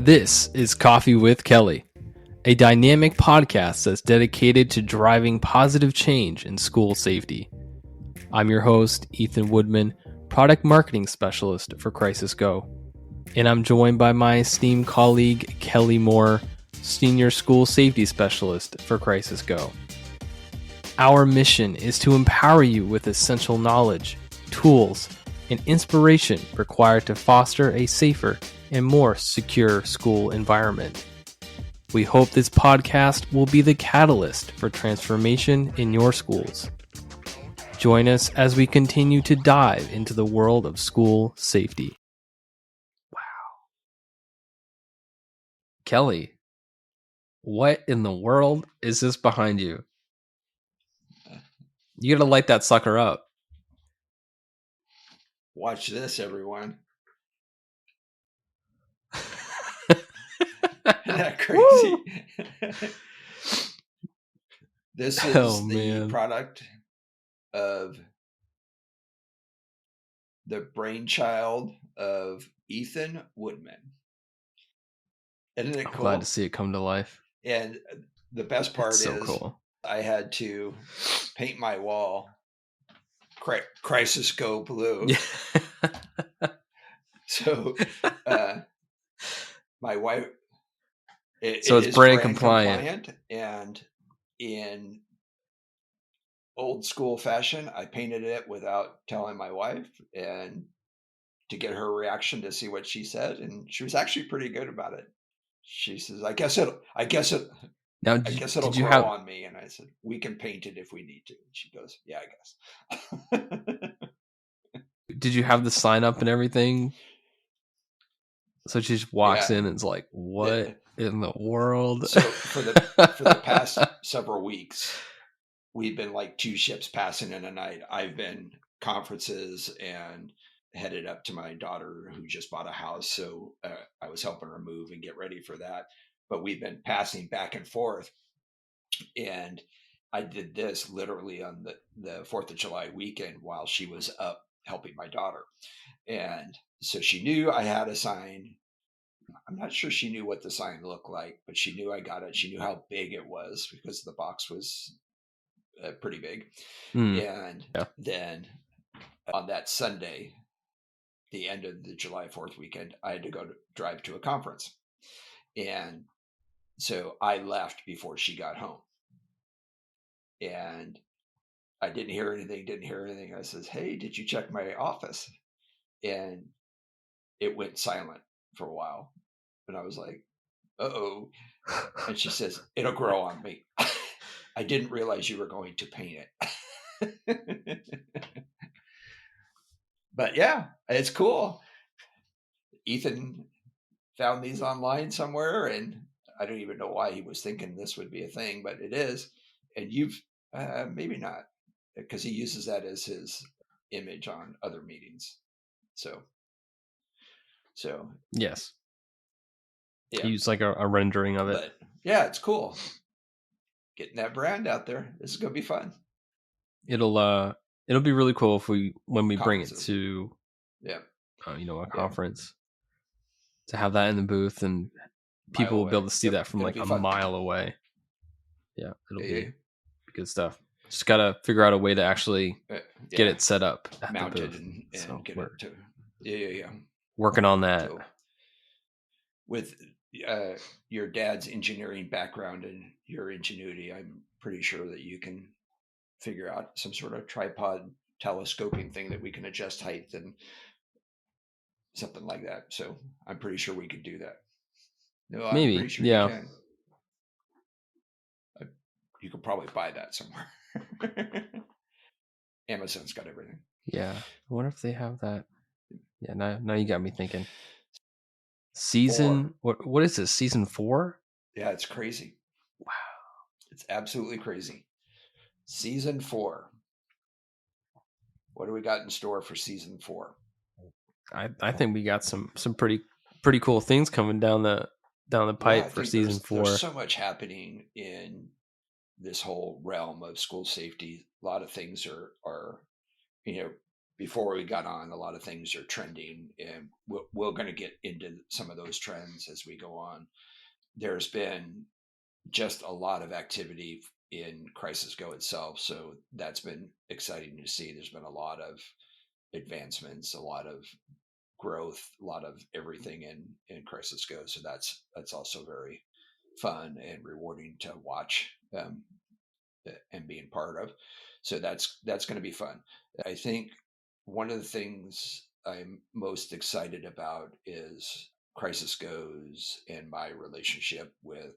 This is Coffee with Kelly, a dynamic podcast that's dedicated to driving positive change in school safety. I'm your host, Ethan Woodman, Product Marketing Specialist for Crisis Go, and I'm joined by my esteemed colleague, Kelly Moore, Senior School Safety Specialist for Crisis Go. Our mission is to empower you with essential knowledge, tools, and inspiration required to foster a safer and more secure school environment. We hope this podcast will be the catalyst for transformation in your schools. Join us as we continue to dive into the world of school safety. Wow. Kelly, what in the world is this behind you? You gotta light that sucker up. Watch this, everyone. Isn't that crazy? This is the product of the brainchild of Ethan Woodman. Isn't it cool? Glad to see it come to life. And the best part is cool. I had to paint my wall Crisis Go blue. Yeah. So my wife... So it's brand compliant. And in old school fashion, I painted it without telling my wife and to get her reaction to see what she said. And she was actually pretty good about it. She says, I guess it'll grow on me. And I said, we can paint it if we need to. And she goes, yeah, I guess. Did you have the sign up and everything? So she just walks in and is like, what in the world? So for the past several weeks, we've been like two ships passing in a night. I've been conferences and headed up to my daughter who just bought a house. So I was helping her move and get ready for that. But we've been passing back and forth. And I did this literally on the 4th of July weekend while she was up helping my daughter. And so she knew I had a sign. I'm not sure she knew what the sign looked like, but she knew I got it. She knew how big it was because the box was pretty big. And then on that Sunday, the end of the July 4th weekend, I had to drive to a conference. And so I left before she got home. And I didn't hear anything. I says, hey, did you check my office? And it went silent for a while. And I was like, uh-oh. And she says, it'll grow on me. I didn't realize you were going to paint it. But yeah, it's cool. Ethan found these online somewhere, and I don't even know why he was thinking this would be a thing, but it is. And you've maybe not, because he uses that as his image on other meetings. So yes, he used like a rendering of it. But yeah, it's cool. Getting that brand out there. This is gonna be fun. It'll be really cool when we bring it to a conference, to have that in the booth and people will be able to see that from like a mile away. Yeah, it'll be good stuff. Just gotta figure out a way to actually get it set up, mounted, and get it to working on that. So, with your dad's engineering background and your ingenuity, I'm pretty sure that you can figure out some sort of tripod telescoping thing that we can adjust height and something like that. So I'm pretty sure we could do that. No, I'm maybe, pretty sure you can. You could probably buy that somewhere. Amazon's got everything. Yeah, I wonder if they have that. Yeah, now you got me thinking. Season 4. What is this? Season 4? Yeah, it's crazy. Wow, it's absolutely crazy. Season 4. What do we got in store for season 4? I think we got some pretty cool things coming down the pipe for season 4. There's so much happening in this whole realm of school safety. A lot of things are before we got on, a lot of things are trending, and we're going to get into some of those trends as we go on. There's been just a lot of activity in Crisis Go itself, so that's been exciting to see. There's been a lot of advancements, a lot of growth, a lot of everything in Crisis Go. So that's also very fun and rewarding to watch and being part of. So that's going to be fun. I think one of the things I'm most excited about is Crisis Goes and my relationship with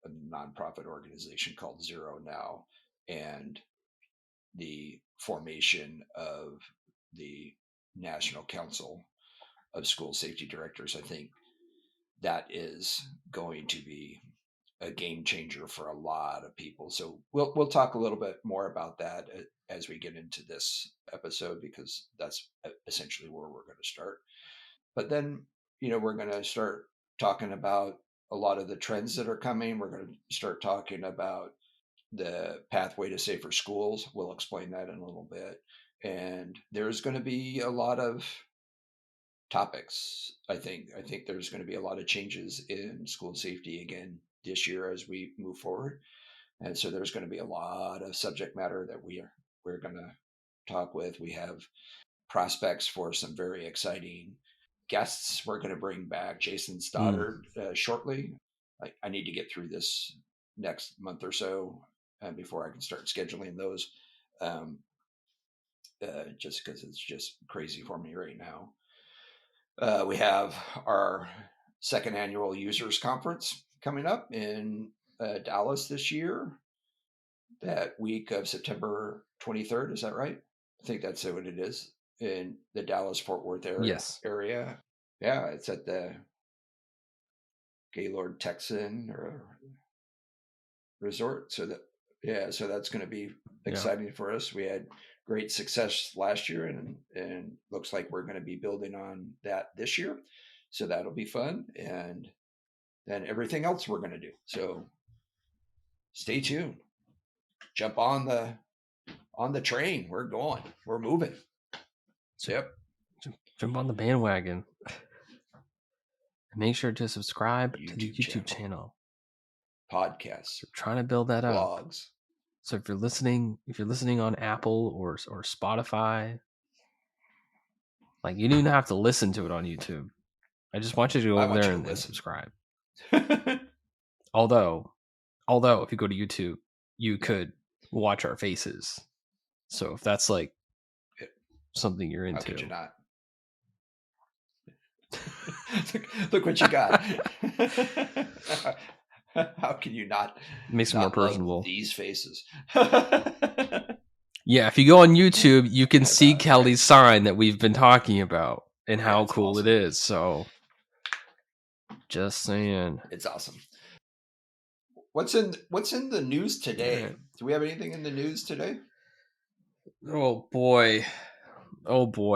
a nonprofit organization called Zero Now, and the formation of the National Council of School Safety Directors. I think that is going to be a game changer for a lot of people. So we'll talk a little bit more about that as we get into this episode, because that's essentially where we're going to start. But then, we're going to start talking about a lot of the trends that are coming. We're going to start talking about the pathway to safer schools. We'll explain that in a little bit. And there's going to be a lot of topics. I think there's going to be a lot of changes in school safety again this year as we move forward, and so there's going to be a lot of subject matter that we're going to talk with. We have prospects for some very exciting guests. We're going to bring back Jason Stoddard shortly. I need to get through this next month or so before I can start scheduling those. Just because it's just crazy for me right now. We have our second annual users conference coming up in Dallas this year, that week of September 23rd. Is that right? I think that's what it is, in the Dallas Fort Worth area. Yes. Yeah, it's at the Gaylord Texan Resort. So that's going to be exciting for us. We had great success last year, and looks like we're going to be building on that this year. So that'll be fun, and then everything else we're going to do. So stay tuned. Jump on the train. We're going. We're moving. So, yep. Jump on the bandwagon. And make sure to subscribe to the YouTube channel. Podcasts. We're trying to build that up. Blogs. So if you're listening on Apple or Spotify, like, you don't even have to listen to it on YouTube. I just want you to go over there and subscribe. Although if you go to YouTube, you could watch our faces. So if that's like something you're into, how could you not? Look what you got. How can you not? Makes it more personable. These faces. Yeah, if you go on YouTube, you can see Kelly's sign that we've been talking about and how cool awesome. It is. So, just saying, it's awesome. What's in the news today? Right. Do we have anything in the news today? Oh boy,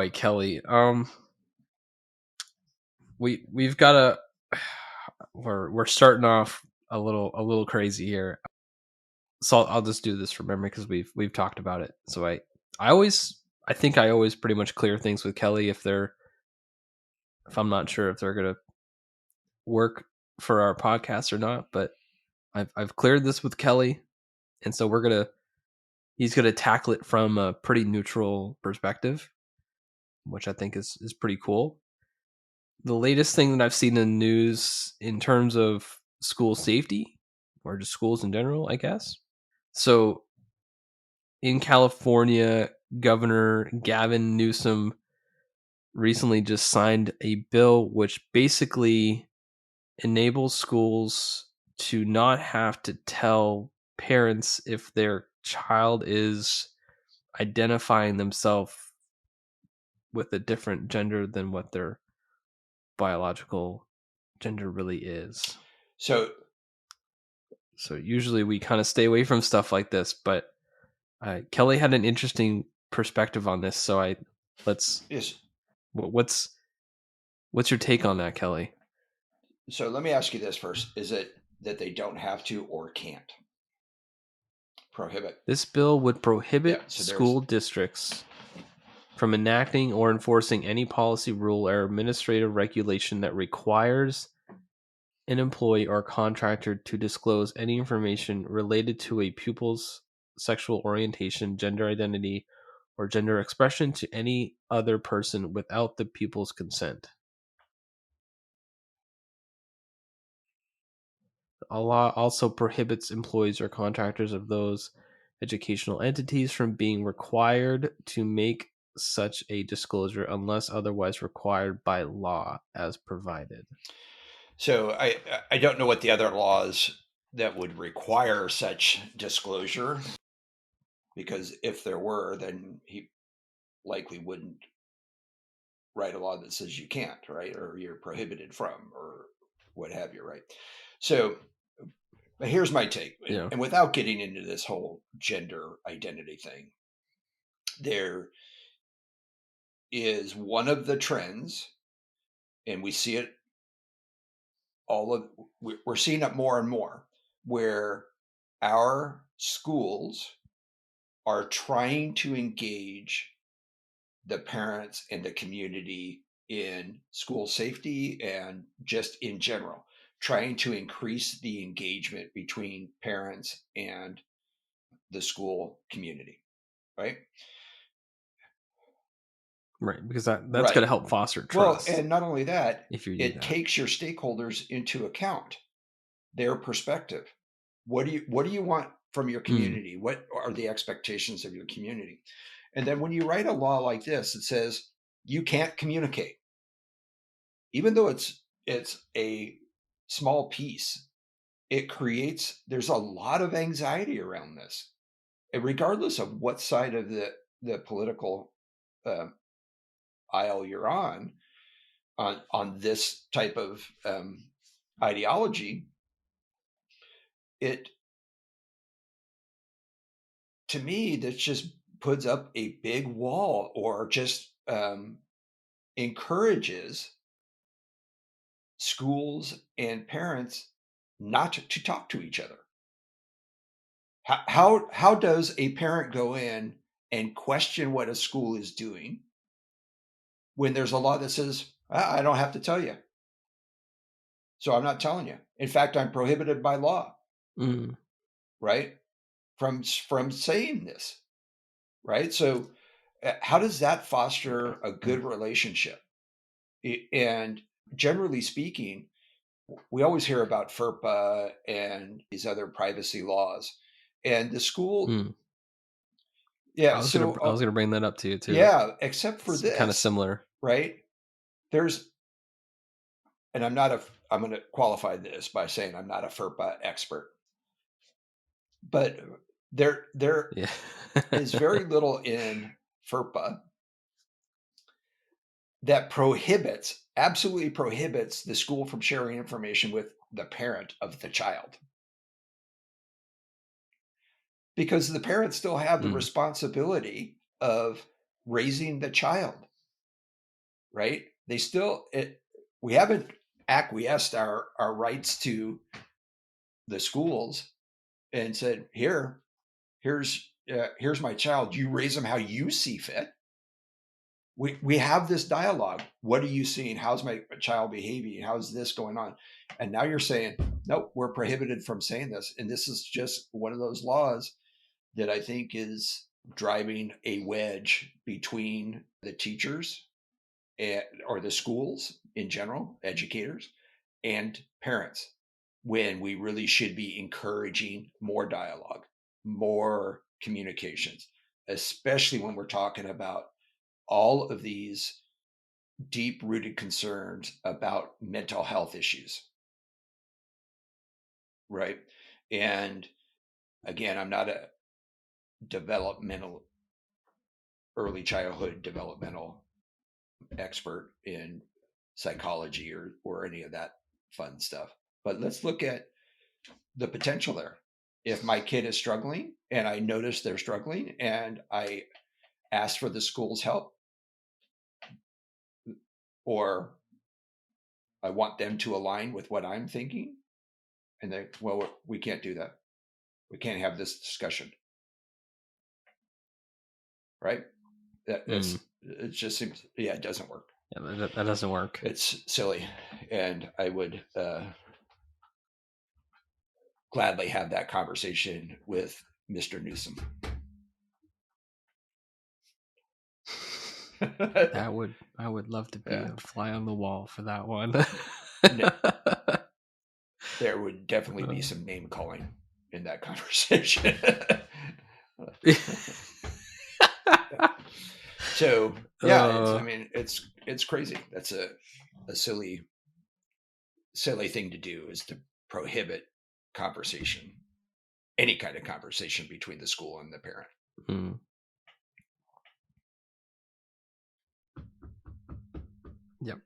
Kelly. We've got we're starting off a little crazy here. So I'll just do this from memory because we've talked about it. So I think I always pretty much clear things with Kelly if I'm not sure if they're gonna work for our podcast or not. But I've cleared this with Kelly, and so he's gonna tackle it from a pretty neutral perspective, which I think is pretty cool. The latest thing that I've seen in the news in terms of school safety, or just schools in general, I guess. So in California, Governor Gavin Newsom recently just signed a bill which basically enables schools to not have to tell parents if their child is identifying themselves with a different gender than what their biological gender really is. So usually we kind of stay away from stuff like this, but Kelly had an interesting perspective on this. So yes. What's your take on that, Kelly? So let me ask you this first. Is it that they don't have to or can't prohibit? This bill would prohibit school districts from enacting or enforcing any policy, rule, or administrative regulation that requires an employee or contractor to disclose any information related to a pupil's sexual orientation, gender identity, or gender expression to any other person without the pupil's consent. The law also prohibits employees or contractors of those educational entities from being required to make such a disclosure unless otherwise required by law as provided. So I don't know what the other laws that would require such disclosure, because if there were, then he likely wouldn't write a law that says you can't, right? Or you're prohibited from, or what have you, right? So but here's my take. Yeah. And without getting into this whole gender identity thing, there is one of the trends, and we see it we're seeing it more and more, where our schools are trying to engage the parents and the community in school safety and just in general, trying to increase the engagement between parents and the school community, right? Right, because that's Right. going to help foster Well, trust. and not only that, if you do it that. takes your stakeholders into account, their perspective. What do you want from your community? What are the expectations of your community? And then when you write a law like this, it says you can't communicate, even though it's a small piece. There's a lot of anxiety around this, and regardless of what side of the political aisle you're on this type of ideology, it, to me, that just puts up a big wall, or just encourages schools and parents not to talk to each other. How does a parent go in and question what a school is doing when there's a law that says, I don't have to tell you, so I'm not telling you. In fact, I'm prohibited by law, right, from saying this, right? So how does that foster a good relationship? And generally speaking, we always hear about FERPA and these other privacy laws, and the school. Yeah, I was gonna bring that up to you too. Yeah, except for this, kind of similar, right? There's, and I'm going to qualify this by saying I'm not a FERPA expert, but there is very little in FERPA that absolutely prohibits the school from sharing information with the parent of the child, because the parents still have the responsibility of raising the child, right? We haven't acquiesced our rights to the schools and said, here's my child, you raise them how you see fit. We have this dialogue. What are you seeing? How's my child behaving? How's this going on? And now you're saying, nope, we're prohibited from saying this. And this is just one of those laws that I think is driving a wedge between the teachers or the schools in general, educators, and parents, when we really should be encouraging more dialogue, more communications, especially when we're talking about all of these deep rooted concerns about mental health issues. Right. And again, I'm not a early childhood developmental expert in psychology or any of that fun stuff. But let's look at the potential there. If my kid is struggling and I notice they're struggling and I ask for the school's help, or I want them to align with what I'm thinking, and they, well, we can't do that. We can't have this discussion. Right? That's It just seems, yeah, it doesn't work. Yeah, that doesn't work. It's silly, and I would gladly have that conversation with Mr. Newsom. I would love to be Yeah. a fly on the wall for that one. There would definitely be some name calling in that conversation. So yeah, I mean, it's crazy. That's a silly thing to do, is to prohibit conversation, any kind of conversation between the school and the parent. Mm. Yep,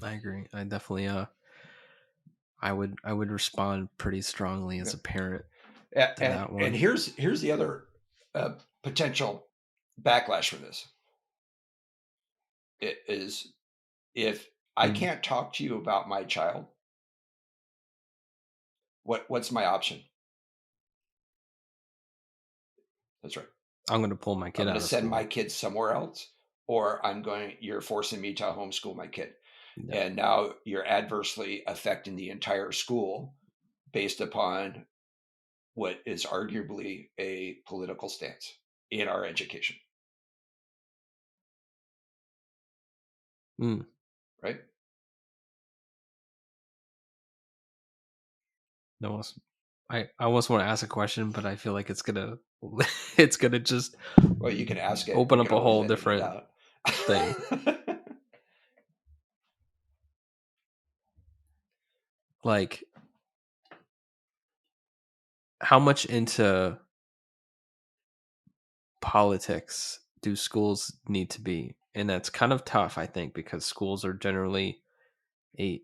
I agree. I definitely I would respond pretty strongly as a parent to that one. And here's the other potential backlash from this. It is, if I can't talk to you about my child, what's my option? That's right. I'm going to pull my kid out of school. I'm going to send my kid somewhere else, or you're forcing me to homeschool my kid. Yep. And now you're adversely affecting the entire school based upon what is arguably a political stance in our education. Right? No, I almost want to ask a question, but I feel like it's gonna just, well, you can ask it, open up a whole different thing. Like, how much into politics do schools need to be? And that's kind of tough, I think, because schools are generally a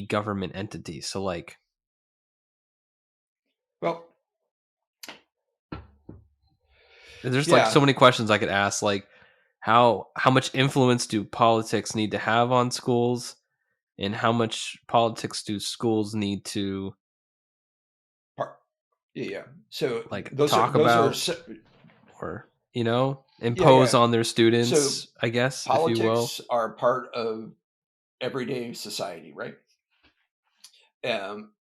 government entity. So, like, well, there's like so many questions I could ask, like how much influence do politics need to have on schools, and how much politics do schools need to so like talk about or impose on their students, so I guess, politics, if you will, are part of everyday society, right?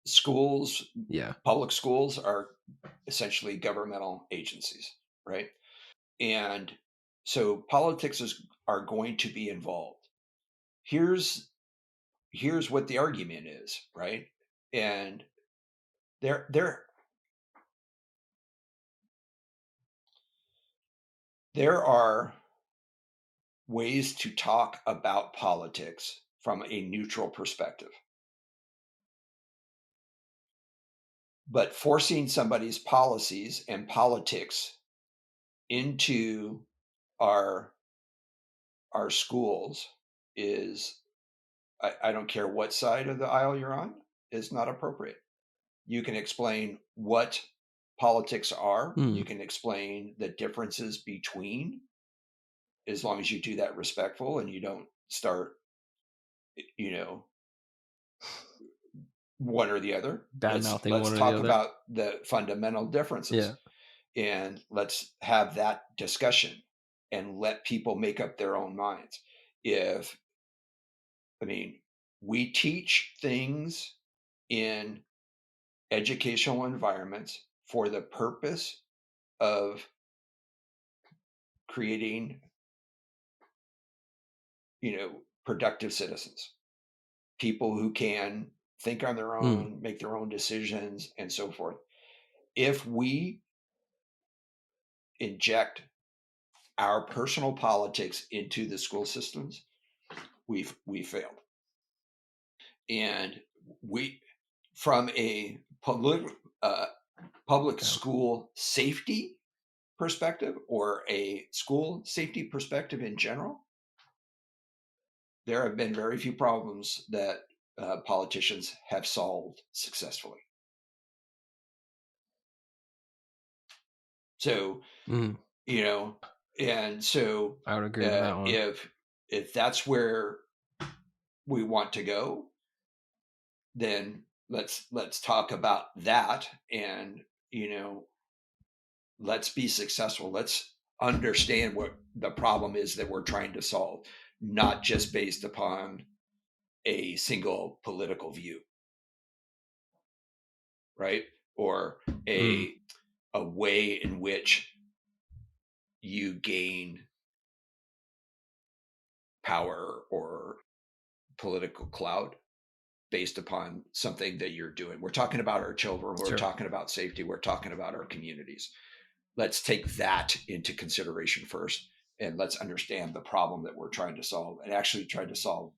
Schools, public schools are essentially governmental agencies, right? And so politics are going to be involved. Here's what the argument is, right? And there are ways to talk about politics from a neutral perspective. But forcing somebody's policies and politics into our schools is, I don't care what side of the aisle you're on, is not appropriate. You can explain what politics are. You can explain the differences between, as long as you do that respectful and you don't start, one or the other. Let's talk about the fundamental differences. And let's have that discussion and let people make up their own minds. We teach things in educational environments for the purpose of creating, productive citizens, people who can think on their own, make their own decisions, and so forth. If we inject our personal politics into the school systems, we failed. And from a public school safety perspective, or a school safety perspective in general, there have been very few problems that politicians have solved successfully. So, and so I would agree with that one. If that's where we want to go, then let's talk about that, and let's be successful. understand what the problem is that we're trying to solve, not just based upon a single political view, right? Or a way in which you gain power or political clout based upon something that you're doing. We're talking about our children. We're talking about safety. We're talking about our communities. Let's take that into consideration first, and let's understand the problem that we're trying to solve, and actually try to solve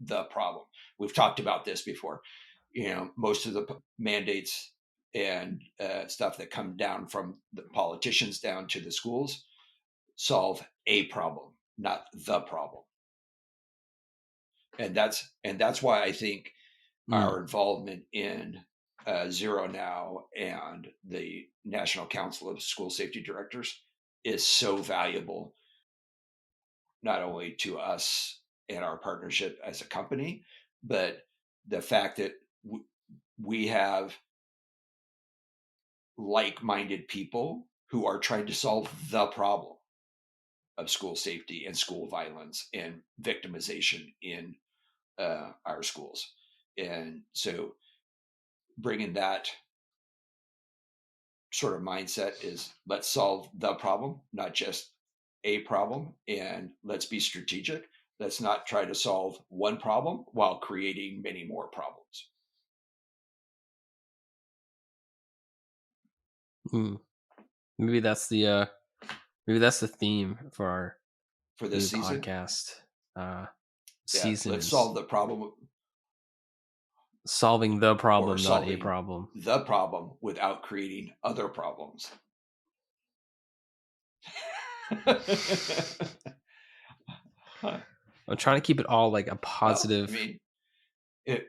the problem. We've talked about this before. Most of the mandates and stuff that come down from the politicians down to the schools solve a problem, not the problem. And that's why I think our involvement in Zero Now and the National Council of School Safety Directors is so valuable, not only to us and our partnership as a company, but the fact that we have like-minded people who are trying to solve the problem of school safety and school violence and victimization in our schools. And so bringing that sort of mindset is, let's solve the problem, not just a problem, and let's be strategic. Let's not try to solve one problem while creating many more problems. Maybe that's the theme for this season podcast. Season. Let's solve the problem. Solving the problem, not a problem. The problem without creating other problems. I'm trying to keep it all like a positive. Well, I mean,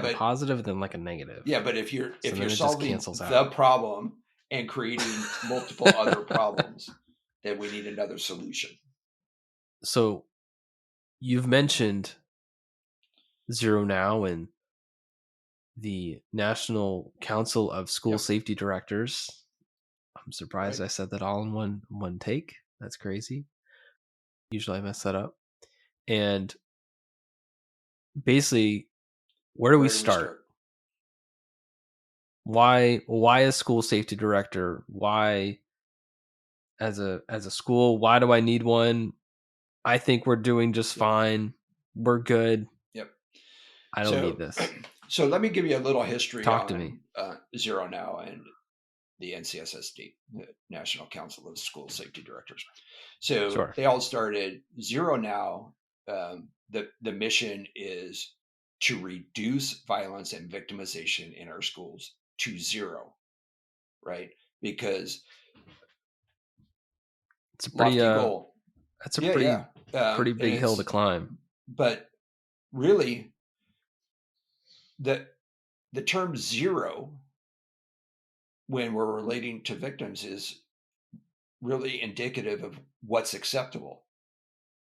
but positive than like a negative. Yeah, but if you're solving the problem and creating multiple other problems, then we need another solution. So you've mentioned Zero Now and the National Council of School Safety Directors. I'm surprised I said that all in one take. That's crazy. Usually I mess that up. And basically, where do we start? Why a school safety director? Why as a school, why do I need one? I think we're doing just fine. We're good. Yep. I don't need this. So let me give you a little history Talk to me. Zero Now and the NCSSD, the National Council of School Safety Directors. So they all started Zero Now. The mission is to reduce violence and victimization in our schools to zero, right? Because it's a pretty goal. That's a pretty big hill to climb. But really, the term zero, when we're relating to victims, is really indicative of what's acceptable.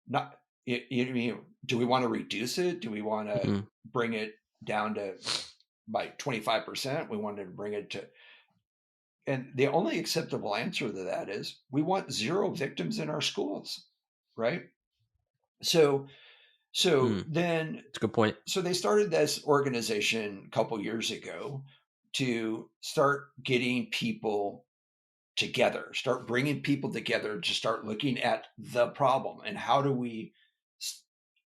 Not, do we want to reduce it? Do we want to bring it down to by 25%? We wanted to bring it to, and the only acceptable answer to that is we want zero victims in our schools, right? So then that's a good point. So they started this organization a couple years ago to start getting people together, start bringing people together to start looking at the problem and how do we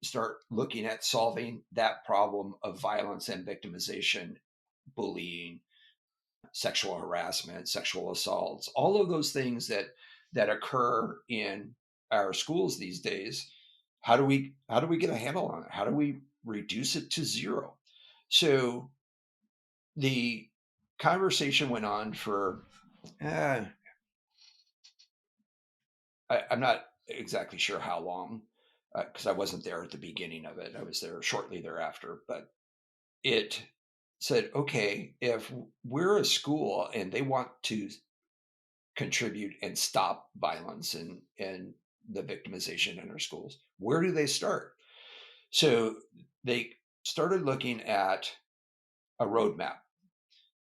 start looking at solving that problem of violence and victimization, bullying, sexual harassment, sexual assaults, all of those things that occur in our schools these days. How do we get a handle on it? How do we reduce it to zero? So the conversation went on for I'm not exactly sure how long, because I wasn't there at the beginning of it. I was there shortly thereafter, but it said, okay, if we're a school and they want to contribute and stop violence and the victimization in our schools, where do they start? So they started looking at a roadmap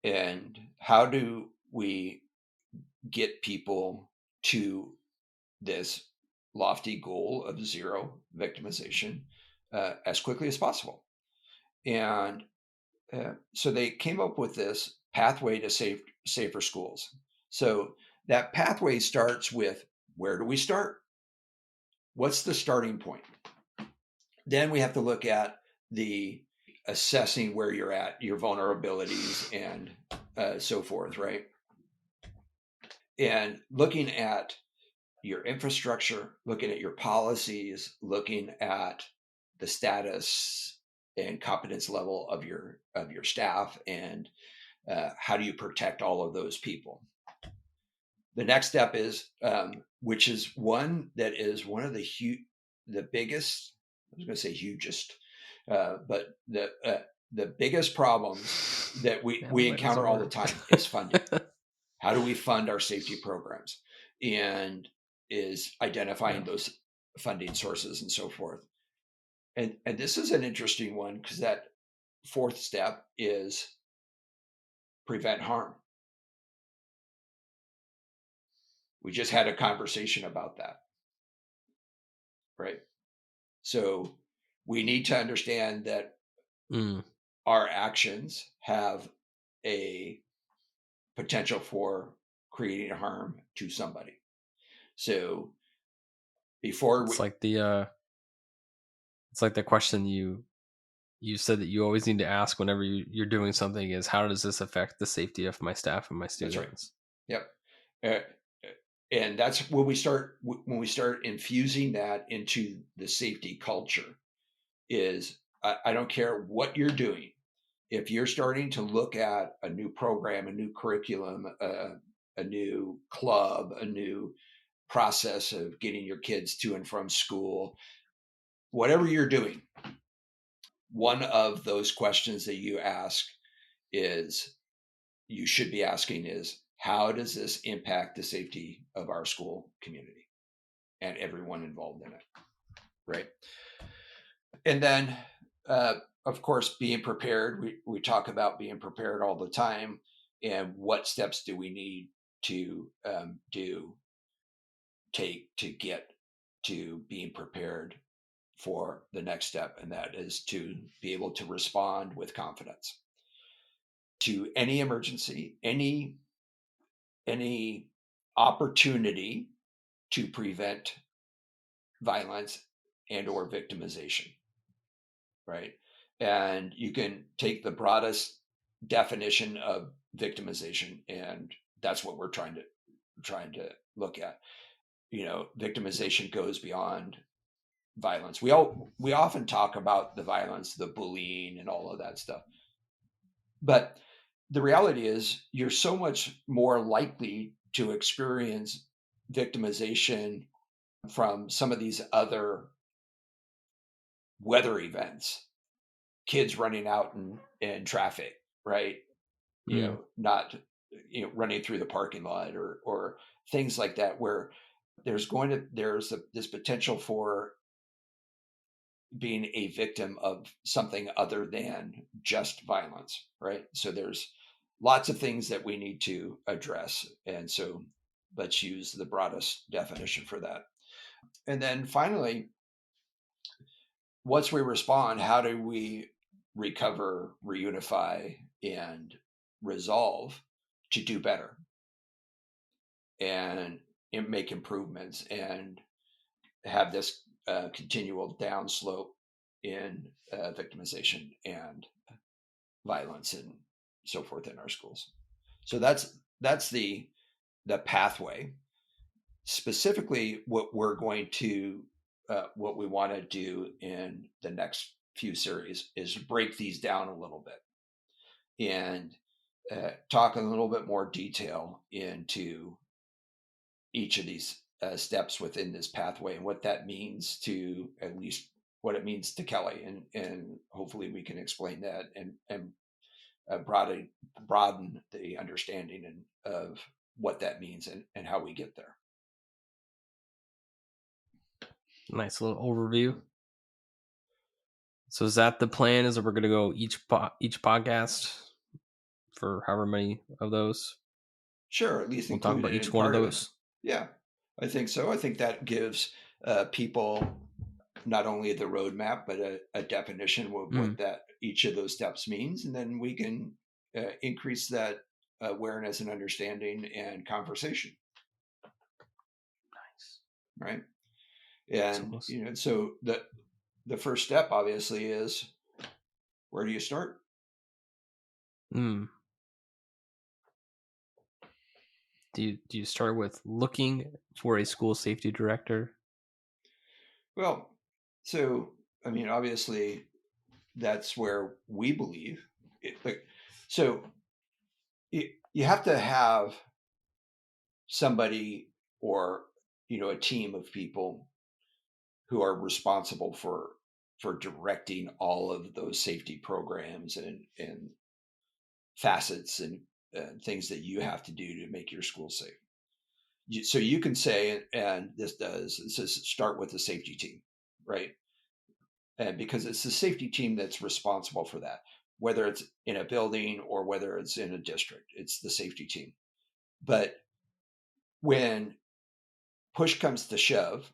and how do we get people to this lofty goal of zero victimization as quickly as possible. And so they came up with this pathway to safer schools. So that pathway starts with, where do we start? What's the starting point? Then we have to look at the assessing where you're at, your vulnerabilities, and so forth, right? And looking at your infrastructure, looking at your policies, looking at the status and competence level of your staff, and how do you protect all of those people? The next step is, which is one that is one of the biggest. I was going to say hugest, but the biggest problems that we encounter all the time is funding. How do we fund our safety programs? And is identifying those funding sources and so forth. And this is an interesting one, because that fourth step is prevent harm. We just had a conversation about that, right? So we need to understand that our actions have a potential for creating harm to somebody. So before it's like the question you said that you always need to ask whenever you're doing something is, how does this affect the safety of my staff and my students? That's right. Yep. And that's when we start infusing that into the safety culture. Is I don't care what you're doing. If you're starting to look at a new program, a new curriculum, a new club, a new process of getting your kids to and from school, whatever you're doing, one of those questions that you should be asking is, how does this impact the safety of our school community and everyone involved in it, right? And then, of course, being prepared. We talk about being prepared all the time, and what steps do we need to take to get to being prepared for the next step, and that is to be able to respond with confidence to any emergency, any opportunity to prevent violence and or victimization, right? And you can take the broadest definition of victimization, and that's what we're trying to look at. Victimization goes beyond violence. We often talk about the violence, the bullying, and all of that stuff, but the reality is, you're so much more likely to experience victimization from some of these other weather events, kids running out in traffic, right? Not running through the parking lot, or things like that, where there's this potential for being a victim of something other than just violence, right? So there's lots of things that we need to address, and so let's use the broadest definition for that. And then finally, once we respond, how do we recover, reunify, and resolve to do better and make improvements and have this continual downslope in victimization and violence and so forth in our schools. So that's the pathway. Specifically, what we want to do in the next few series is break these down a little bit and talk in a little bit more detail into each of these steps within this pathway, and what that means to, at least what it means to Kelly, and hopefully we can explain that and broaden the understanding of what that means and how we get there. Nice little overview. So is that the plan? Is that we're going to go each podcast for however many of those? Sure, at least We'll talk include about it each in one of part of it. those. Yeah, I think so. I think that gives people not only the roadmap, but a definition of what Mm, that each of those steps means, and then we can increase that awareness and understanding and conversation, nice. right? So, And so the first step obviously is, where do you start? mm, do you start with looking for a school safety director? Well, so I mean, obviously, that's where we believe it. Like, so you have to have somebody, or a team of people who are responsible for directing all of those safety programs and facets and things that you have to do to make your school safe. So you can say, and this says start with the safety team, right? And because it's the safety team that's responsible for that, whether it's in a building or whether it's in a district, it's the safety team. But when push comes to shove,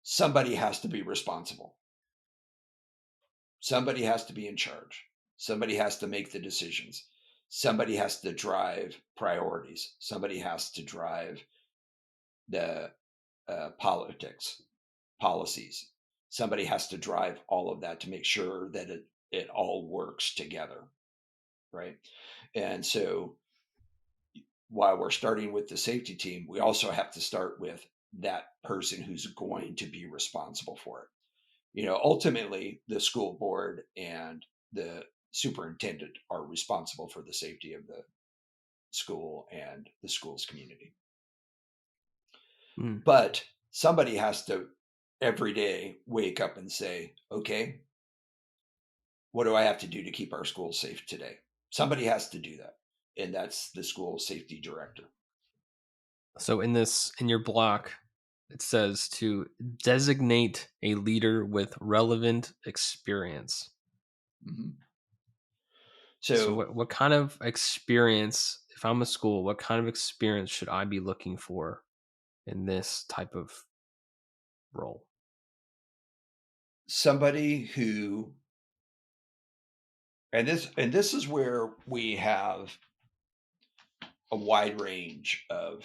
somebody has to be responsible. Somebody has to be in charge. Somebody has to make the decisions. Somebody has to drive priorities. Somebody has to drive the politics, policies. Somebody has to drive all of that to make sure that it all works together, right? And so while we're starting with the safety team, we also have to start with that person who's going to be responsible for it. Ultimately, the school board and the superintendent are responsible for the safety of the school and the school's community. Mm. But somebody has to every day wake up and say, okay, what do I have to do to keep our schools safe today? Somebody has to do that. And that's the school safety director. So in your block, it says to designate a leader with relevant experience. Mm-hmm. So So what kind of experience, if I'm a school, what kind of experience should I be looking for in this type of role? somebody who, and this is where we have a wide range of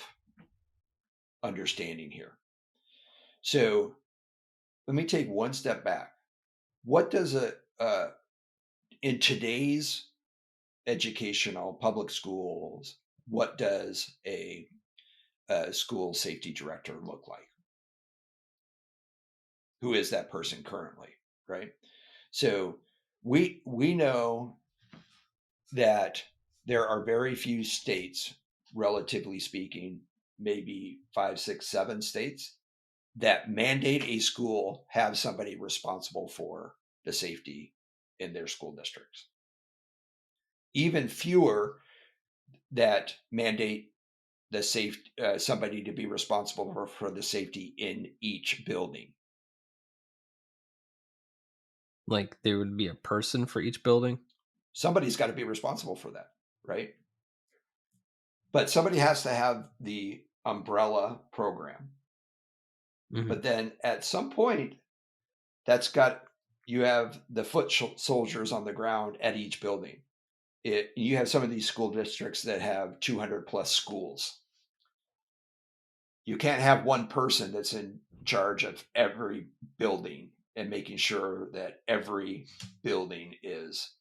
understanding here. So let me take one step back. What does in today's educational public schools, what does a school safety director look like? Who is that person currently, right? So we know that there are very few states, relatively speaking, maybe 5, 6, 7 states, that mandate a school have somebody responsible for the safety in their school districts. Even fewer that mandate the safe somebody to be responsible for the safety in each building. Like there would be a person for each building? Somebody's got to be responsible for that, right? But somebody has to have the umbrella program. Mm-hmm. But then at some point, that's got you have the foot soldiers on the ground at each building. You have some of these school districts that have 200 plus schools. You can't have one person that's in charge of every building and making sure that every building is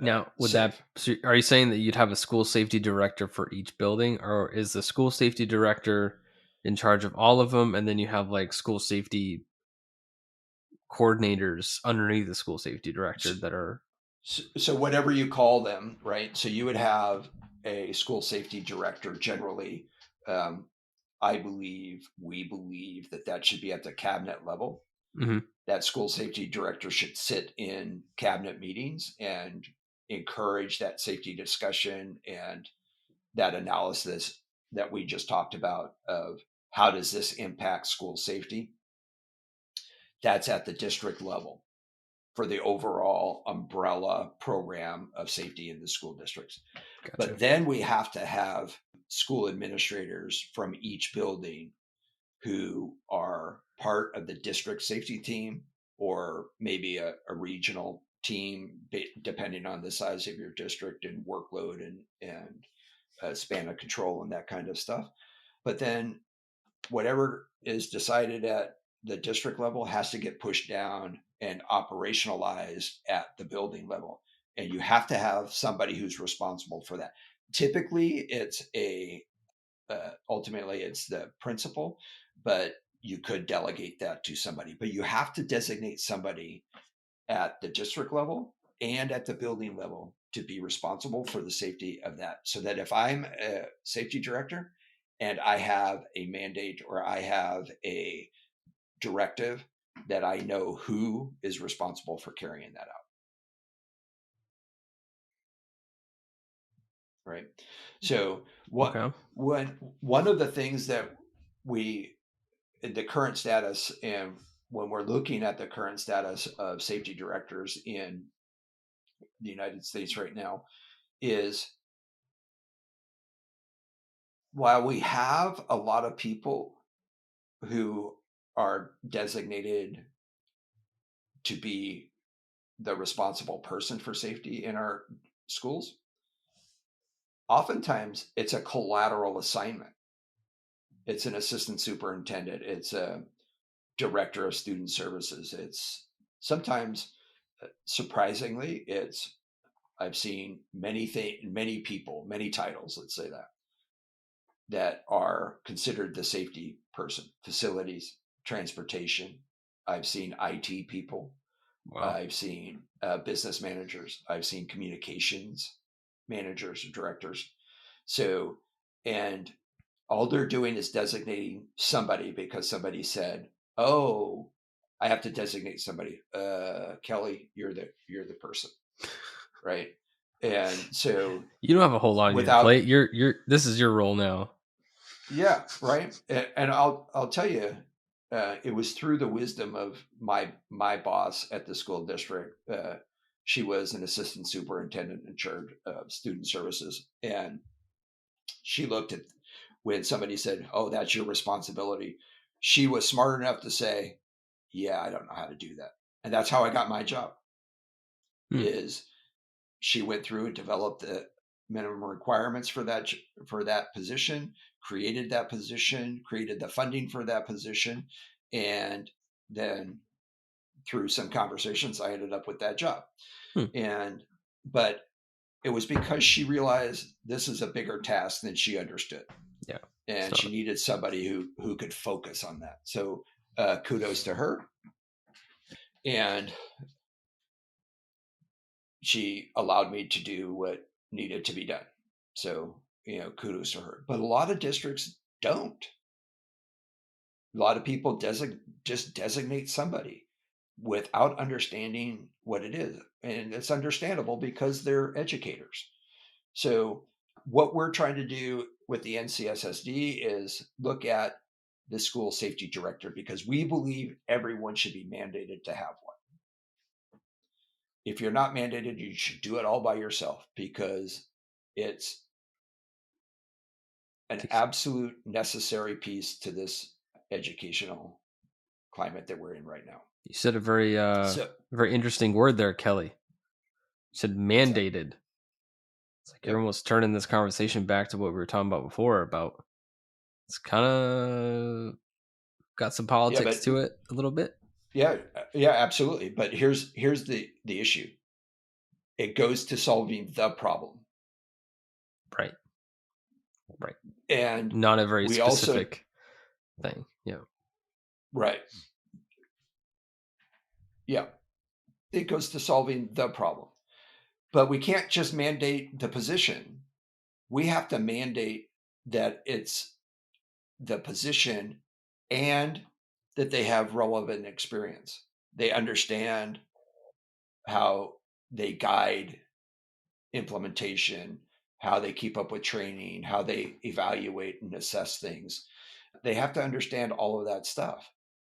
Now, safe. so are you saying that you'd have a school safety director for each building, or is the school safety director in charge of all of them, and then you have like school safety coordinators underneath the school safety director that are So whatever you call them, right? So you would have a school safety director generally. Um, we believe that should be at the cabinet level. Mhm. That school safety director should sit in cabinet meetings and encourage that safety discussion and that analysis that we just talked about of how does this impact school safety. That's at the district level for the overall umbrella program of safety in the school districts. Gotcha. But then we have to have school administrators from each building who are part of the district safety team, or maybe a regional team, depending on the size of your district and workload and span of control and that kind of stuff. But then whatever is decided at the district level has to get pushed down and operationalized at the building level. And you have to have somebody who's responsible for that. Typically, it's ultimately it's the principal, but you could delegate that to somebody. But you have to designate somebody at the district level and at the building level to be responsible for the safety of that. So that if I'm a safety director and I have a mandate or I have a directive, that I know who is responsible for carrying that out. Right. So one of the things that the current status, and when we're looking at the current status of safety directors in the United States right now, is while we have a lot of people who are designated to be the responsible person for safety in our schools, oftentimes it's a collateral assignment. It's an assistant superintendent. It's a director of student services. It's sometimes, surprisingly, I've seen many people, many titles, let's say that are considered the safety person. Facilities, transportation. I've seen IT people. Wow. I've seen business managers. I've seen communications managers or directors. So, and all they're doing is designating somebody because somebody said, "Oh, I have to designate somebody. Kelly, you're the person." Right. And so you don't have a whole lot on your plate. This is your role now. Yeah. Right. And I'll tell you, it was through the wisdom of my boss at the school district. She was an assistant superintendent in charge of student services. And she looked at when somebody said, "Oh, that's your responsibility." She was smart enough to say, "Yeah, I don't know how to do that." And that's how I got my job. Is she went through and developed the minimum requirements for that position, created that position, created the funding for that position, and then through some conversations, I ended up with that job. But it was because she realized this is a bigger task than she understood. Yeah. And she needed somebody who could focus on that. So kudos to her. And she allowed me to do what needed to be done. So, kudos to her. But a lot of districts don't. A lot of people just designate somebody without understanding what it is. And it's understandable because they're educators. So what we're trying to do with the NCSSD is look at the school safety director, because we believe everyone should be mandated to have one. If you're not mandated, you should do it all by yourself, because it's an absolute necessary piece to this educational climate that we're in right now. You said a very interesting word there, Kelly. You said mandated. It's like you're almost turning this conversation back to what we were talking about before, about it's kind of got some politics to it a little bit. Yeah, absolutely. But here's the issue. It goes to solving the problem. Right. And not a very specific thing. Yeah. Right. Yeah. It goes to solving the problem. But we can't just mandate the position. We have to mandate that it's the position and that they have relevant experience. They understand how they guide implementation, how they keep up with training, how they evaluate and assess things. They have to understand all of that stuff.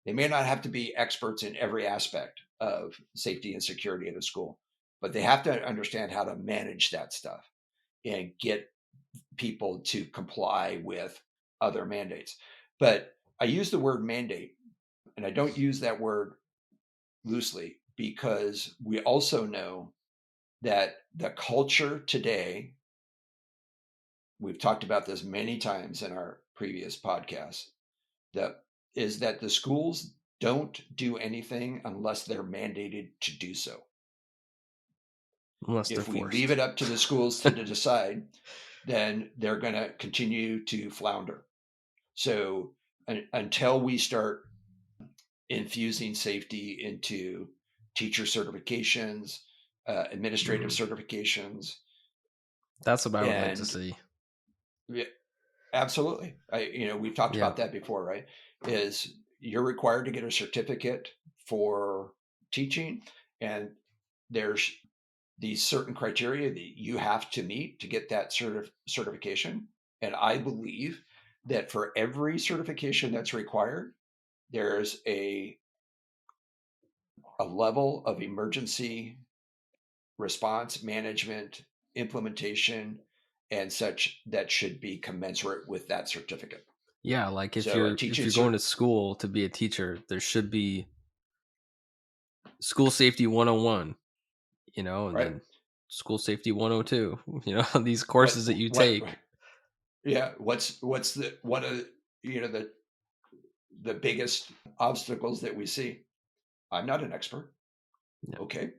They may not have to be experts in every aspect of safety and security at a school, but they have to understand how to manage that stuff and get people to comply with other mandates. But I use the word mandate, and I don't use that word loosely, because we also know that the culture today, we've talked about this many times in our previous podcasts, that is that the schools don't do anything unless they're mandated to do so. Unless they're If we forced. leave it up to the schools to decide, then they're going to continue to flounder. So until we start infusing safety into teacher certifications, administrative certifications, That's what I would like to and see. yeah, absolutely. We've talked Yeah. about that before, right? Is you're required to get a certificate for teaching, and there's these certain criteria that you have to meet to get that certification. And I believe that for every certification that's required, there's a level of emergency response management, implementation, and such that should be commensurate with that certificate. Yeah, like if So a you're teaching going to school to be a teacher, there should be school safety 101, and right? then school safety 102, these courses that you What? take. Yeah. What's the one of the biggest obstacles that we see? I'm not an expert. Yeah. Okay,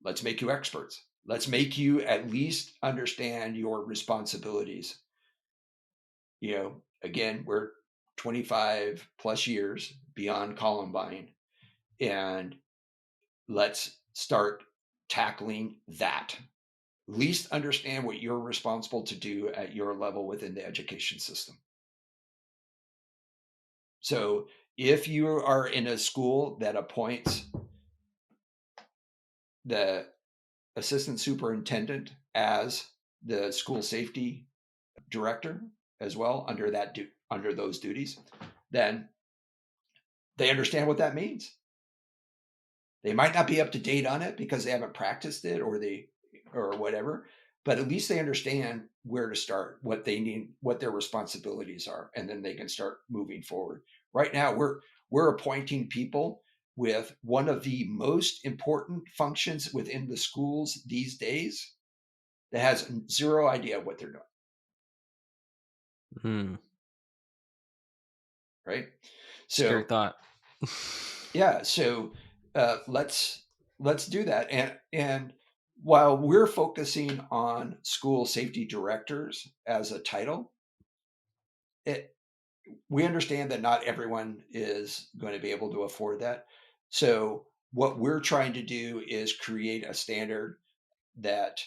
let's make you experts. Let's make you at least understand your responsibilities. Again, we're 25 plus years beyond Columbine, and let's start tackling that. At least understand what you're responsible to do at your level within the education system. So if you are in a school that appoints the assistant superintendent as the school safety director as well under those duties, then they understand what that means. They might not be up to date on it because they haven't practiced it or whatever, but at least they understand where to start, what they need, what their responsibilities are, and then they can start moving forward. Right now, we're appointing people with one of the most important functions within the schools these days that has zero idea what they're doing. Hmm. Right. Scary So thought. yeah, so let's do that. And while we're focusing on school safety directors as a title, it we understand that not everyone is going to be able to afford that. So what we're trying to do is create a standard that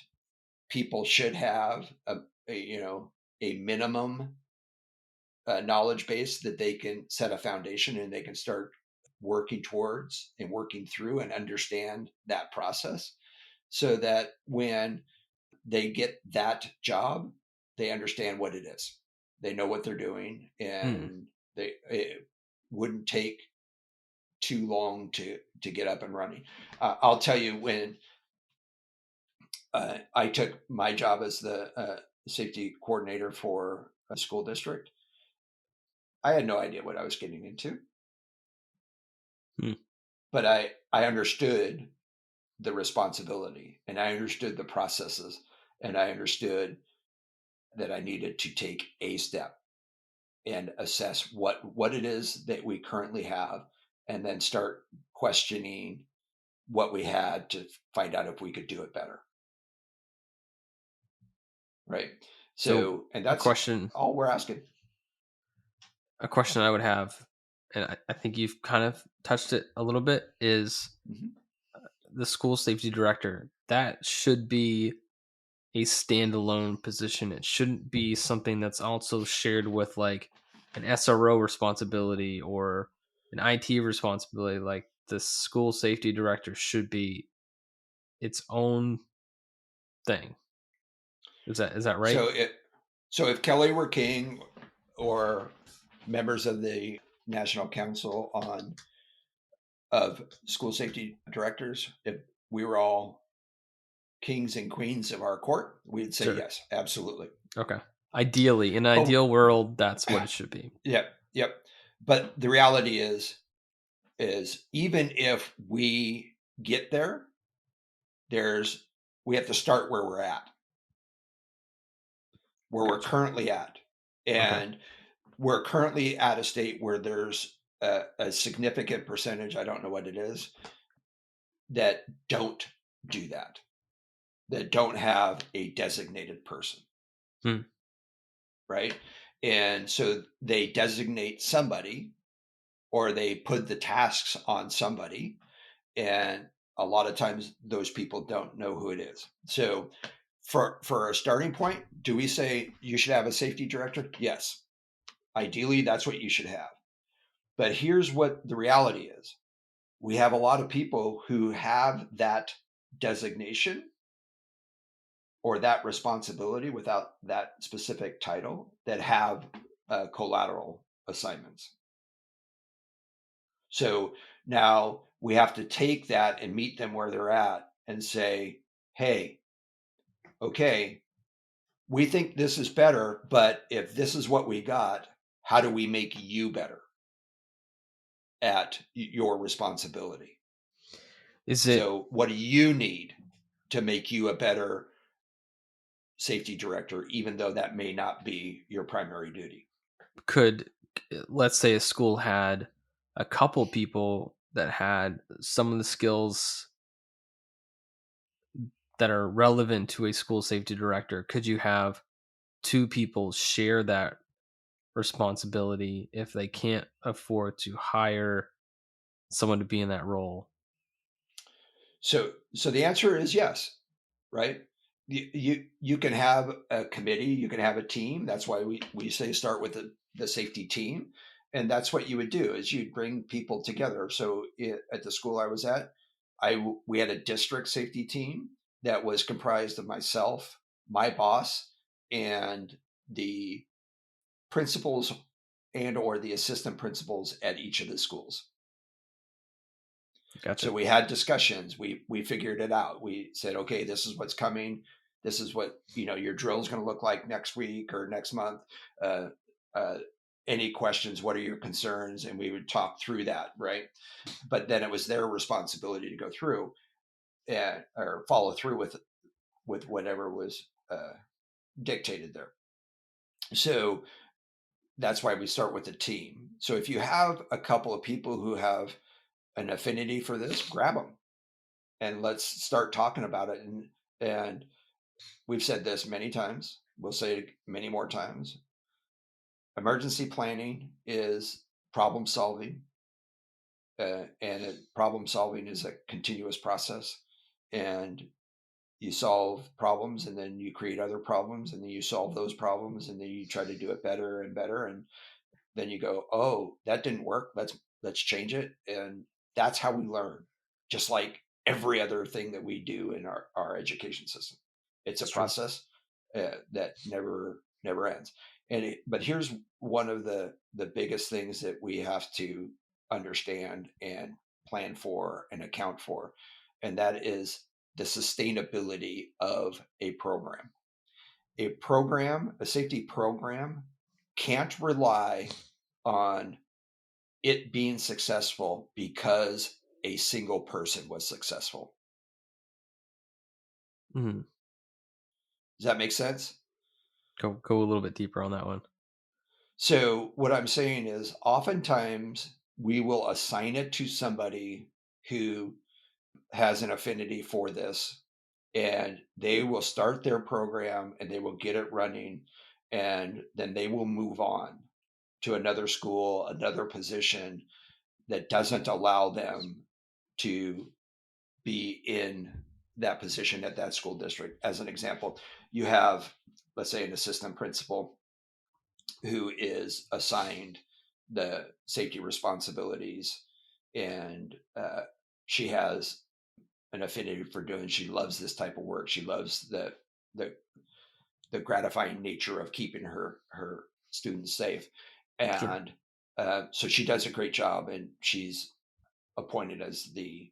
people should have a minimum knowledge base that they can set a foundation and they can start working towards and working through and understand that process, so that when they get that job, they understand what it is. They know what they're doing, Hmm. and it wouldn't take too long to get up and running. I'll tell you, when I took my job as the safety coordinator for a school district, I had no idea what I was getting into, Hmm. but I understood the responsibility, and I understood the processes, and I understood that I needed to take a step and assess what it is that we currently have, and then start questioning what we had to find out if we could do it better. Right. So So, and a that's question, all we're asking. I would have, and I think you've kind of touched it a little bit, is Mhm. the school safety director. That should be a standalone position. It shouldn't be something that's also shared with like an SRO responsibility or an IT responsibility. Like the school safety director should be its own thing. Is that right? So if Kelly were king, or members of the National Council of School Safety Directors, if we were all kings and queens of our court, we'd say Sure. yes, absolutely. Okay. Ideally, in an But ideal world, that's what it should be. Yep. But the reality is even if we get there, we have to start where we're at, where we're currently at. And we're currently at a state where there's a significant percentage, I don't know what it is, that don't do that don't have a designated person. Right? And so they designate somebody, or they put the tasks on somebody, and a lot of times those people don't know who it is. So for a starting point, do we say you should have a safety director? Yes. Ideally, that's what you should have. But here's what the reality is. We have a lot of people who have that designation or that responsibility without that specific title that have collateral assignments. So now we have to take that and meet them where they're at and say, hey, okay, we think this is better, but if this is what we got, how do we make you better at your responsibility? So what do you need to make you a better safety director, even though that may not be your primary duty? Let's say a school had a couple people that had some of the skills that are relevant to a school safety director. Could you have two people share that responsibility if they can't afford to hire someone to be in that role? So the answer is yes, right? You can have a committee, you can have a team. That's why we say start with the safety team, and that's what you would do is you'd bring people together. So at the school I was at, we had a district safety team that was comprised of myself, my boss, and the principals and or the assistant principals at each of the schools. Gotcha. So we had discussions. We figured it out. We said, okay, this is what's coming. This is what your drill is going to look like next week or next month. Any questions? What are your concerns? And we would talk through that, right? But then it was their responsibility to go through or follow through with whatever was dictated there. So that's why we start with the team. So if you have a couple of people who have an affinity for this, grab them and let's start talking about it. And we've said this many times. We'll say it many more times. Emergency planning is problem solving, and problem solving is a continuous process. And you solve problems, and then you create other problems, and then you solve those problems, and then you try to do it better and better, and then you go, oh, that didn't work. Let's change it. And that's how we learn, just like every other thing that we do in our education system. It's a process that never ends. But here's one of the biggest things that we have to understand and plan for and account for, and that is the sustainability of a program. A safety program can't rely on it being successful because a single person was successful. Mm-hmm. Does that make sense? Go a little bit deeper on that one. So what I'm saying is oftentimes we will assign it to somebody who has an affinity for this, and they will start their program and they will get it running, and then they will move on to another school, another position that doesn't allow them to be in that position at that school district. As an example, you have, let's say, an assistant principal who is assigned the safety responsibilities, and she has an affinity for doing. She loves this type of work. She loves the gratifying nature of keeping her students safe, and So she does a great job, and she's appointed as the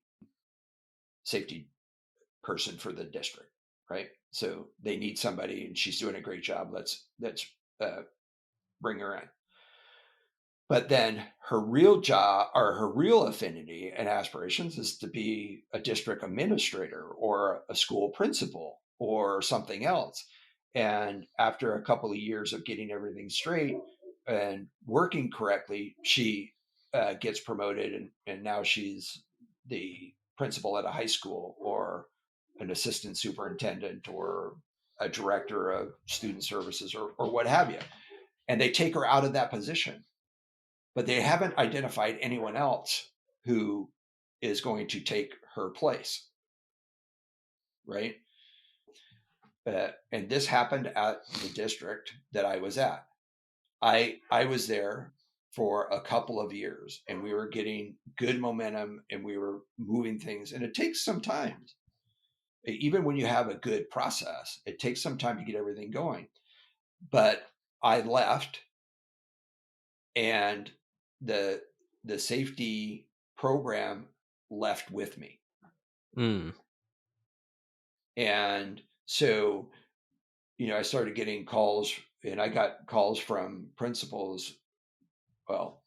safety person for the district, right? So they need somebody, and she's doing a great job. Let's bring her in. But then her real job, or her real affinity and aspirations, is to be a district administrator or a school principal or something else. And after a couple of years of getting everything straight and working correctly, she gets promoted, and now she's the principal at a high school, or an assistant superintendent, or a director of student services, or what have you. And they take her out of that position, but they haven't identified anyone else who is going to take her place, right? And this happened at the district that I was at. I was there for a couple of years, and we were getting good momentum, and we were moving things, and it takes some time. Even when you have a good process, it takes some time to get everything going. But I left, and the safety program left with me. And so, I started getting calls, and I got calls from principals. Well,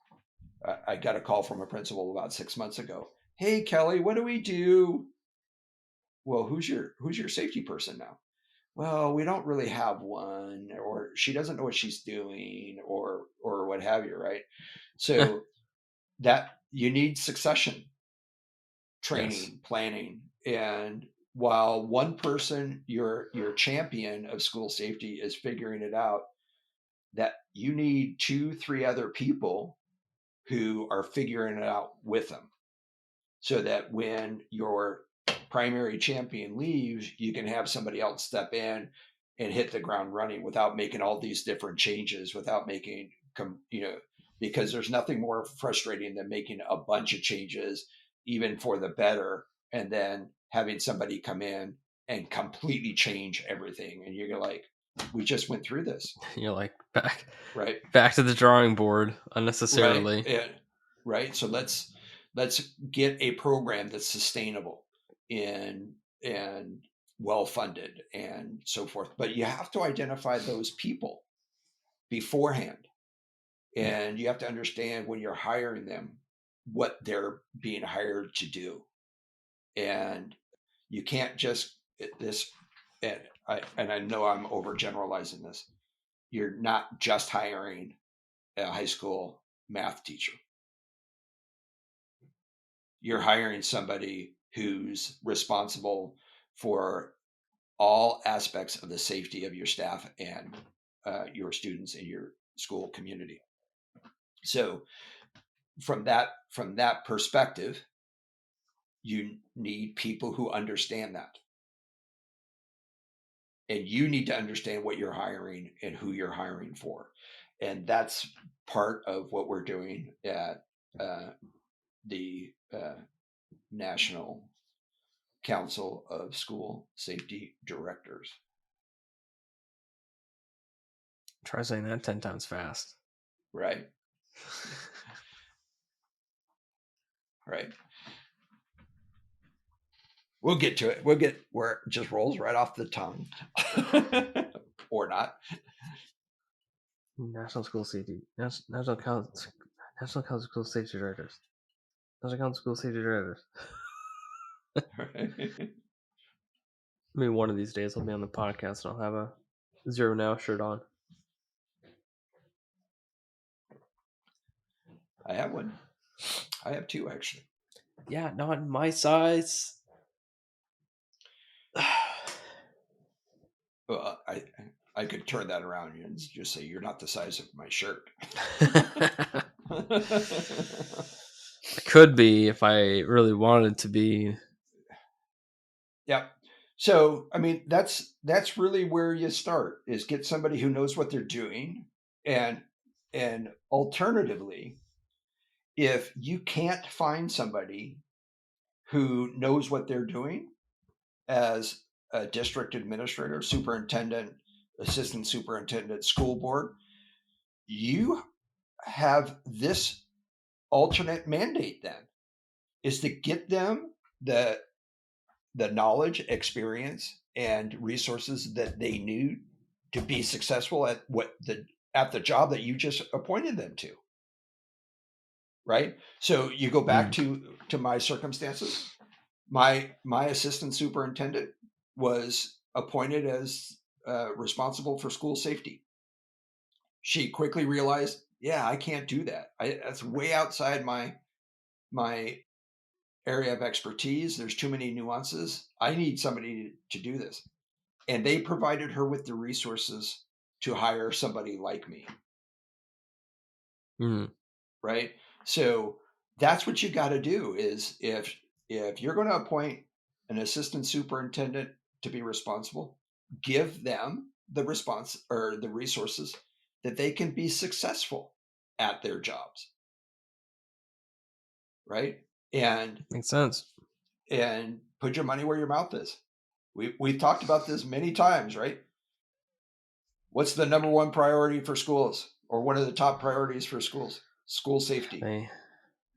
I got a call from a principal about 6 months ago. Hey, Kelly, what do we do? Well, who's your safety person now? Well, we don't really have one, or she doesn't know what she's doing, or what have you, right? So that you need succession training, planning. And while one person, your champion of school safety, is figuring it out, that you need 2-3 other people who are figuring it out with them, so that when your primary champion leaves, you can have somebody else step in and hit the ground running without making all these different changes, without making, because there's nothing more frustrating than making a bunch of changes, even for the better, and then having somebody come in and completely change everything. And you're like, we just went through this. You're like, back to the drawing board unnecessarily. Right. So let's get a program that's sustainable and well funded and so forth. But you have to identify those people beforehand, and you have to understand when you're hiring them what they're being hired to do. And you can't just and I know I'm overgeneralizing this. You're not just hiring a high school math teacher. You're hiring somebody who's responsible for all aspects of the safety of your staff and your students in your school community. So from that perspective, you need people who understand that. And you need to understand what you're hiring and who you're hiring for. And that's part of what we're doing at the National Council of School Safety Directors. Try saying that 10 times fast. Right. Right. We'll get to it. Where it just rolls right off the tongue. Or not. National School Safety. National Council of School Safety Directors. National Council of School Safety Directors. Right. Maybe one of these days I'll be on the podcast and I'll have a Zero Now shirt on. I have one. I have two, actually. Yeah, not my size. Well, I could turn that around and just say, you're not the size of my shirt. I could be if I really wanted to be. Yeah. So, I mean, that's really where you start, is get somebody who knows what they're doing. And alternatively, if you can't find somebody who knows what they're doing as a district administrator, superintendent, assistant superintendent, school board, you have this alternate mandate then, is to get them the knowledge, experience, and resources that they need to be successful at the job that you just appointed them to. Right? So you go back to my circumstances. My assistant superintendent was appointed as responsible for school safety. She quickly realized, yeah, I can't do that. That's way outside my area of expertise. There's too many nuances. I need somebody to do this. And they provided her with the resources to hire somebody like me. Right? So that's what you got to do, is if you're going to appoint an assistant superintendent to be responsible, give them the response or the resources that they can be successful at their jobs. Right? And makes sense. And put your money where your mouth is. We've talked about this many times, right? What's the number one priority for schools, or one of the top priorities for schools? School safety.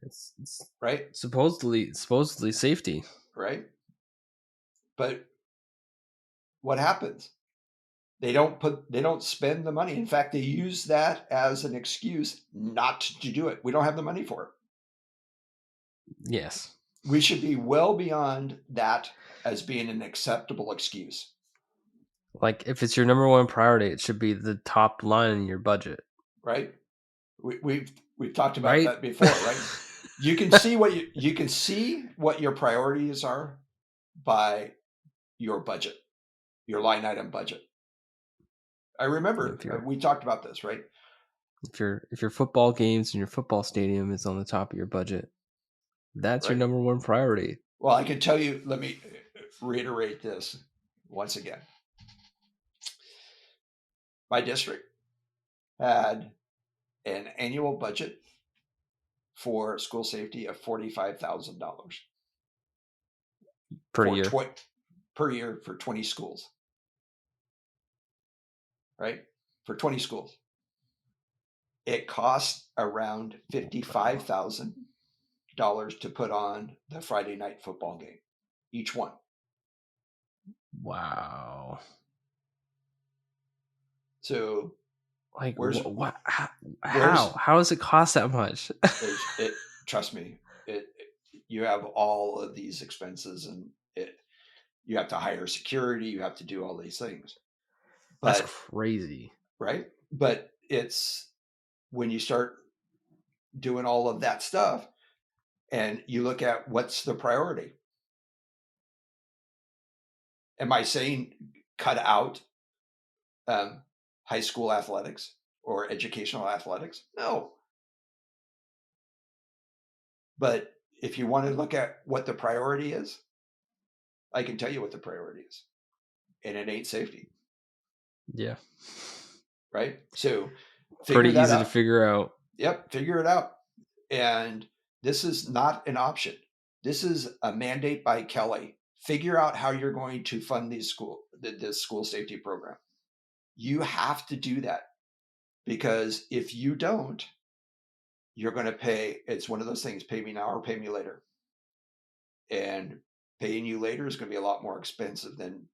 It's right? Supposedly safety. Right? But what happens? They don't spend the money. In fact, they use that as an excuse not to do it. We don't have the money for it. Yes. We should be well beyond that as being an acceptable excuse. Like, if it's your number one priority, it should be the top line in your budget. Right? We've talked about that before, right? You can see what your priorities are by your budget, your line item budget. I remember we talked about this, right? If your football games and your football stadium is on the top of your budget, that's your number one priority. Well, I can tell you, let me reiterate this once again. My district had an annual budget for school safety of $45,000 per year. Per year for 20 schools. Right? For 20 schools. It costs around $55,000 to put on the Friday night football game, each one. Wow. So, like, what? How does it cost that much? Trust me, you have all of these expenses, and you have to hire security, you have to do all these things. But, that's crazy, right? But it's when you start doing all of that stuff, and you look at what's the priority. Am I saying cut out high school athletics or educational athletics? No. But if you want to look at what the priority is, I can tell you what the priority is. And it ain't safety. Yeah. Right? So pretty easy to figure out. Yep, figure it out. And this is not an option. This is a mandate by Kelly. Figure out how you're going to fund this school safety program. You have to do that, because if you don't, you're going to pay. It's one of those things, pay me now or pay me later. And paying you later is going to be a lot more expensive than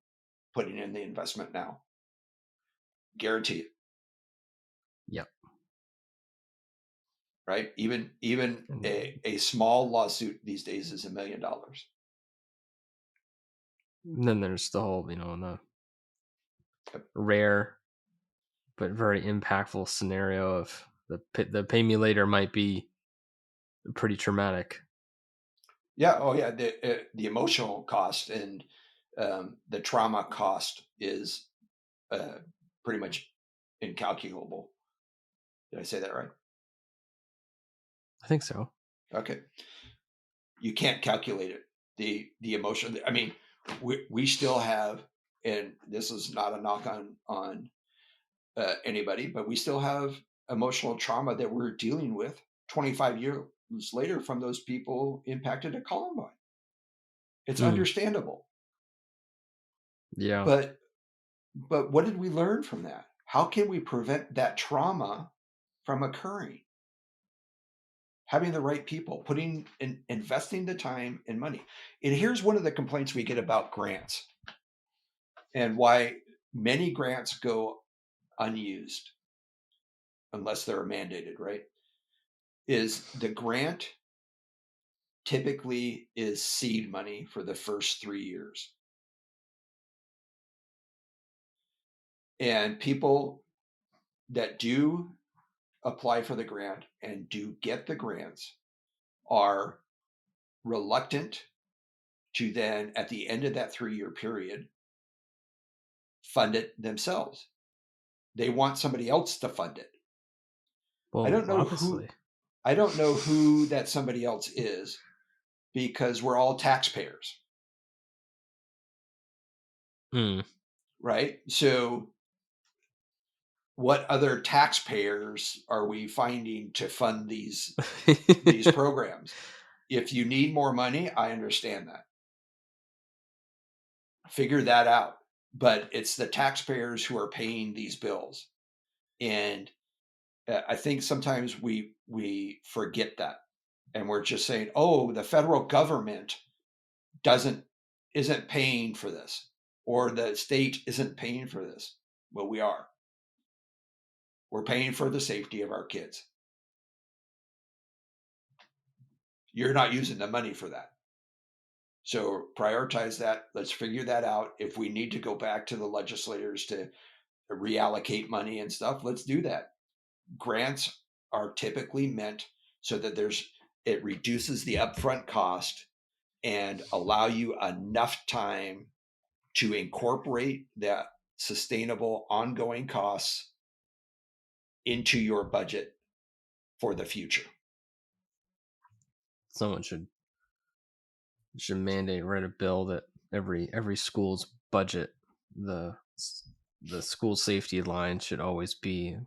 putting in the investment now. Guarantee it. Yep. Right? Even a small lawsuit these days is $1 million. And then there's the whole, the rare but very impactful scenario of the pay me later might be pretty traumatic. Yeah. Oh, yeah. The emotional cost and the trauma cost is pretty much incalculable. Did I say that right? I think so. Okay. You can't calculate it. The emotion. I mean, we still have, and this is not a knock on anybody, but we still have emotional trauma that we're dealing with 25 years later from those people impacted at Columbine. It's understandable. Yeah. But what did we learn from that? How can we prevent that trauma from occurring? having the right people, investing the time and money. And here's one of the complaints we get about grants and why many grants go unused unless they're mandated, right? Is the grant typically is seed money for the first 3 years. And people that do apply for the grant and do get the grants are reluctant to then, at the end of that 3-year period, fund it themselves. They want somebody else to fund it. Well, I don't know obviously. who that somebody else is, because we're all taxpayers. Right? So what other taxpayers are we finding to fund these programs? If you need more money, I understand that. Figure that out. But it's the taxpayers who are paying these bills. And I think sometimes we forget that. And we're just saying, oh, the federal government isn't paying for this, or the state isn't paying for this. Well, we are. We're paying for the safety of our kids. You're not using the money for that. So prioritize that. Let's figure that out. If we need to go back to the legislators to reallocate money and stuff, let's do that. Grants are typically meant so that it reduces the upfront cost and allow you enough time to incorporate that sustainable ongoing costs into your budget for the future. Someone should mandate, write a bill that every school's budget, the school safety line should always be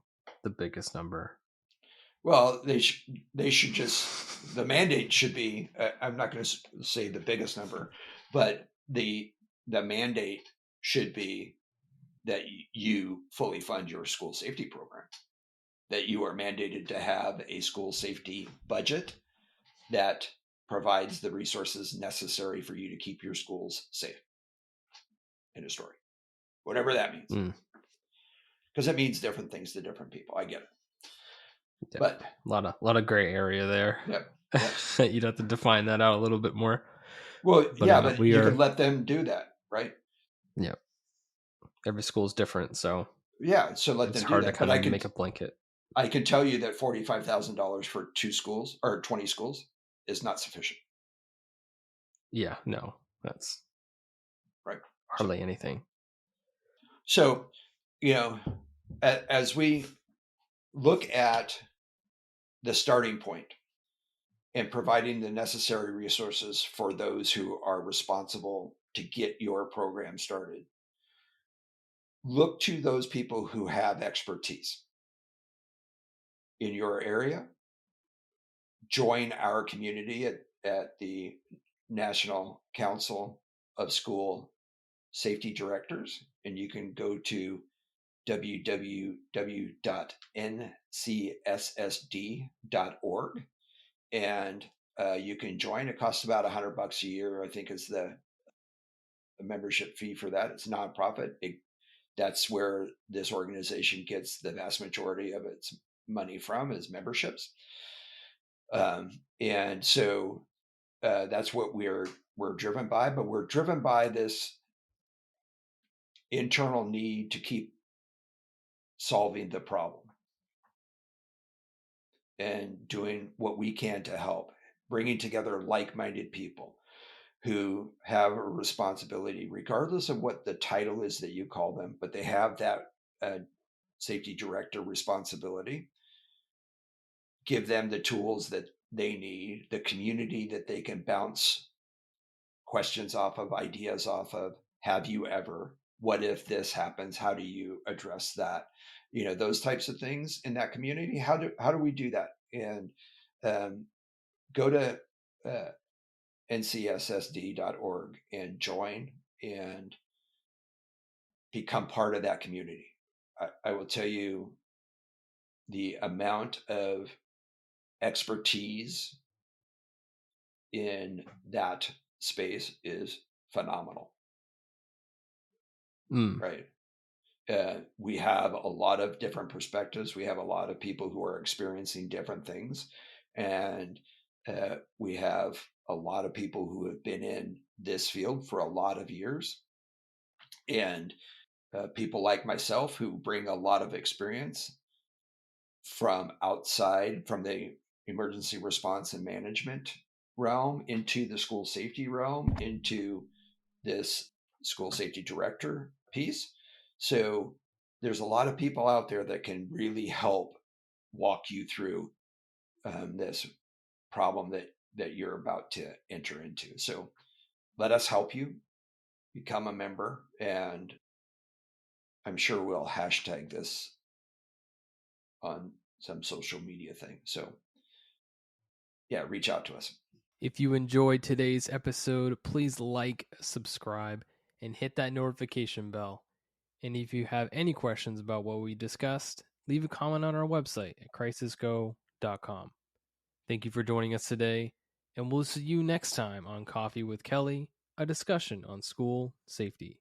the biggest number. Well, they should just, the mandate should be, I'm not going to say the biggest number, but the mandate should be that you fully fund your school safety program, that you are mandated to have a school safety budget that provides the resources necessary for you to keep your schools safe. End of story. Whatever that means. Because it means different things to different people. I get it. Yeah. But a lot of gray area there. Yep. You'd have to define that out a little bit more. Well, but you can let them do that, right? Yeah. Every school is different, so yeah. So let them do that. It's hard to kind of make a blanket. I can tell you that $45,000 for 2 schools or 20 schools is not sufficient. Yeah, no, that's right. Hardly anything. So, as we look at the starting point and providing the necessary resources for those who are responsible to get your program started, look to those people who have expertise in your area. Join our community at the National Council of School Safety Directors, and you can go to www.ncsssd.org, and you can join. It costs about $100 a year, I think, is the membership fee for that. It's nonprofit. That's where this organization gets the vast majority of its money from, is memberships. And so that's what we're driven by, but we're driven by this internal need to keep solving the problem and doing what we can to help, bringing together like-minded people who have a responsibility, regardless of what the title is that you call them, but they have that safety director responsibility. Give them the tools that they need, the community that they can bounce questions off of, ideas off of. Have you ever? What if this happens? How do you address that? Those types of things in that community. How do we do that? And go to ncsssd.org and join and become part of that community. I will tell you, the amount of expertise in that space is phenomenal. Right. We have a lot of different perspectives. We have a lot of people who are experiencing different things. And we have a lot of people who have been in this field for a lot of years. And people like myself who bring a lot of experience from outside, from the emergency response and management realm into the school safety realm, into this school safety director piece. So there's a lot of people out there that can really help walk you through this problem that you're about to enter into. So let us help you become a member, and I'm sure we'll hashtag this on some social media thing. So yeah, reach out to us. If you enjoyed today's episode, please like, subscribe, and hit that notification bell. And if you have any questions about what we discussed, leave a comment on our website at crisisgo.com. Thank you for joining us today, and we'll see you next time on Coffee with Kelly, a discussion on school safety.